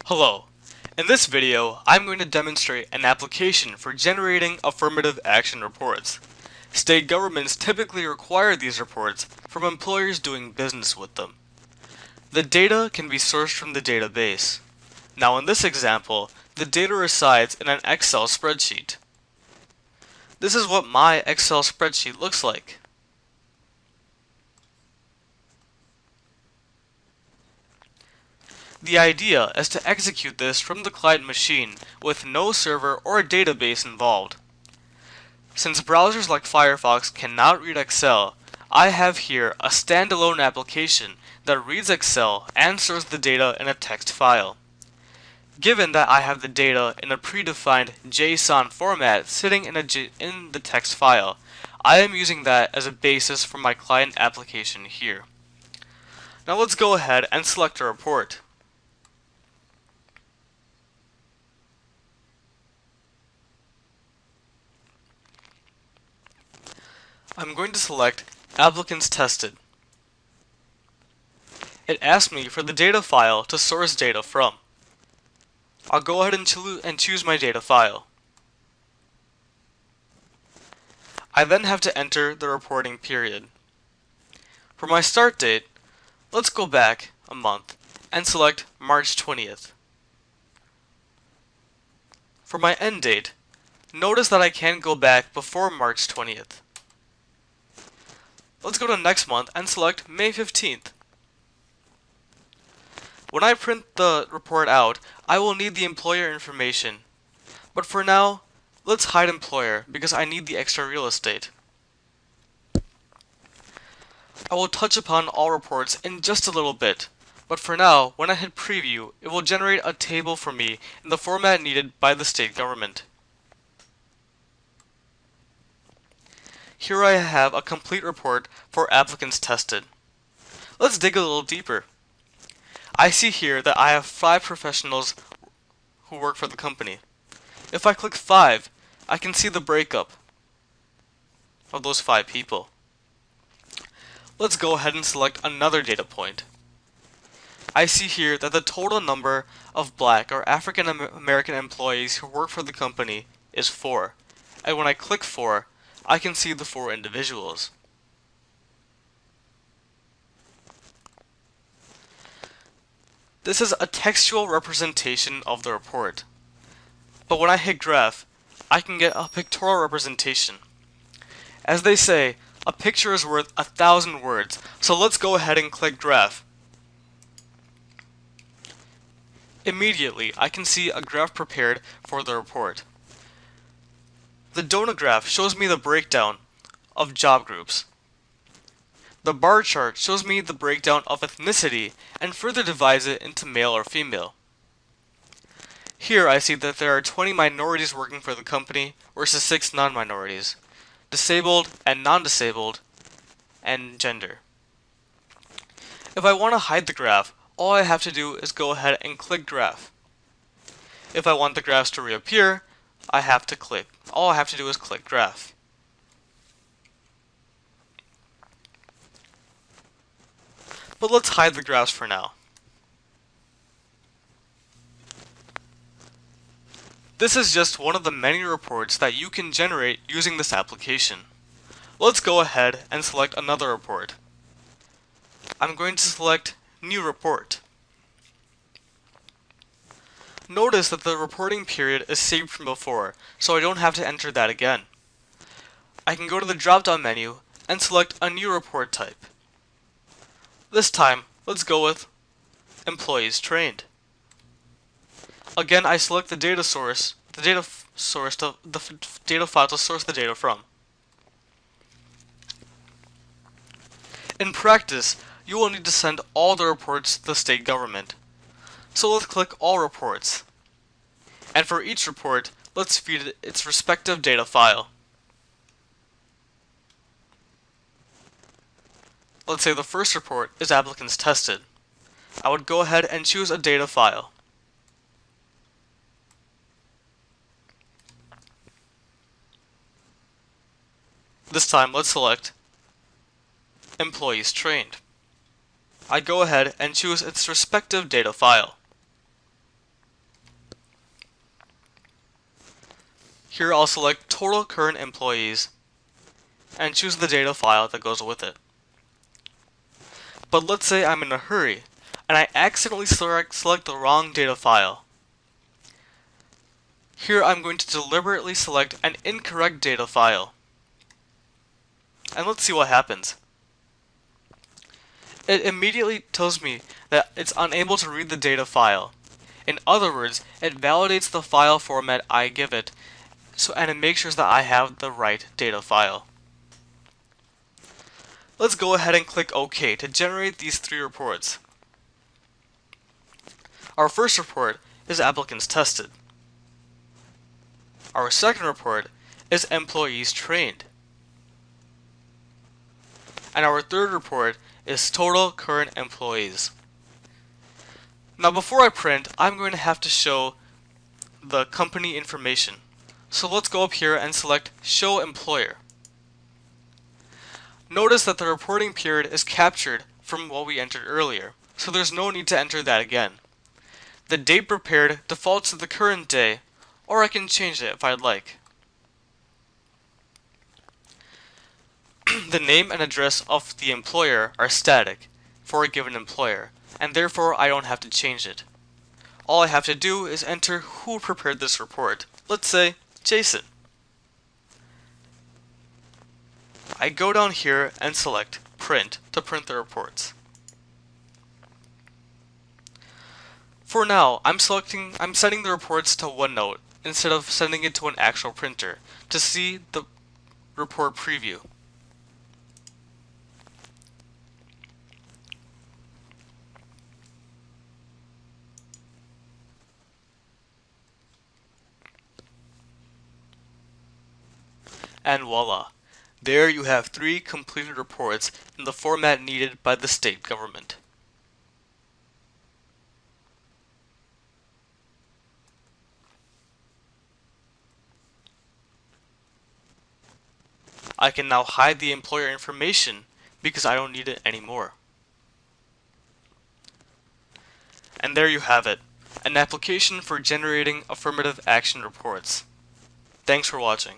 Hello. In this video, I'm going to demonstrate an application for generating affirmative action reports. State governments typically require these reports from employers doing business with them. The data can be sourced from the database. Now in this example, the data resides in an Excel spreadsheet. This is what my Excel spreadsheet looks like. The idea is to execute this from the client machine with no server or database involved. Since browsers like Firefox cannot read Excel, I have here a standalone application that reads Excel and stores the data in a text file. Given that I have the data in a predefined JSON format sitting in the text file, I am using that as a basis for my client application here. Now let's go ahead and select a report. I'm going to select Applicants Tested. It asks me for the data file to source data from. I'll go ahead and choose my data file. I then have to enter the reporting period. For my start date, let's go back a month and select March 20th. For my end date, notice that I can't go back before March 20th. Let's go to next month and select May 15th. When I print the report out, I will need the employer information. But for now, let's hide employer because I need the extra real estate. I will touch upon all reports in just a little bit, but for now, when I hit preview, it will generate a table for me in the format needed by the state government. Here I have a complete report for applicants tested. Let's dig a little deeper. I see here that I have 5 professionals who work for the company. If I click 5, I can see the breakup of those 5 people. Let's go ahead and select another data point. I see here that the total number of Black or African American employees who work for the company is 4. And when I click 4, I can see the 4 individuals. This is a textual representation of the report. But when I hit graph, I can get a pictorial representation. As they say, a picture is worth 1,000 words, so let's go ahead and click graph. Immediately, I can see a graph prepared for the report. The donut graph shows me the breakdown of job groups. The bar chart shows me the breakdown of ethnicity and further divides it into male or female. Here I see that there are 20 minorities working for the company versus 6 non-minorities, disabled and non-disabled, and gender. If I want to hide the graph, all I have to do is go ahead and click graph. If I want the graphs to reappear, all I have to do is click graph. But let's hide the graphs for now. This is just one of the many reports that you can generate using this application. Let's go ahead and select another report. I'm going to select New Report. Notice that the reporting period is saved from before, so I don't have to enter that again. I can go to the drop-down menu and select a new report type. This time, let's go with Employees Trained. Again, I select the data file to source the data from. In practice, you will need to send all the reports to the state government. So let's click All Reports. And for each report, let's feed it its respective data file. Let's say the first report is Applicants Tested. I would go ahead and choose a data file. This time, let's select Employees Trained. I go ahead and choose its respective data file. Here I'll select Total Current Employees and choose the data file that goes with it. But let's say I'm in a hurry and I accidentally select the wrong data file. Here I'm going to deliberately select an incorrect data file. And let's see what happens. It immediately tells me that it's unable to read the data file. In other words, it validates the file format I give it, and it makes sure that I have the right data file. Let's go ahead and click OK to generate these 3 reports. Our first report is applicants tested. Our second report is employees trained. And our third report is total current employees. Now before I print, I'm going to have to show the company information. So let's go up here and select Show Employer. Notice that the reporting period is captured from what we entered earlier, so there's no need to enter that again. The date prepared defaults to the current day, or I can change it if I'd like. The name and address of the employer are static for a given employer, and therefore I don't have to change it. All I have to do is enter who prepared this report. Let's say Jason. I go down here and select Print to print the reports. For now, I'm sending the reports to OneNote instead of sending it to an actual printer to see the report preview. And voila! There you have 3 completed reports in the format needed by the state government. I can now hide the employer information because I don't need it anymore. And there you have it, an application for generating affirmative action reports. Thanks for watching.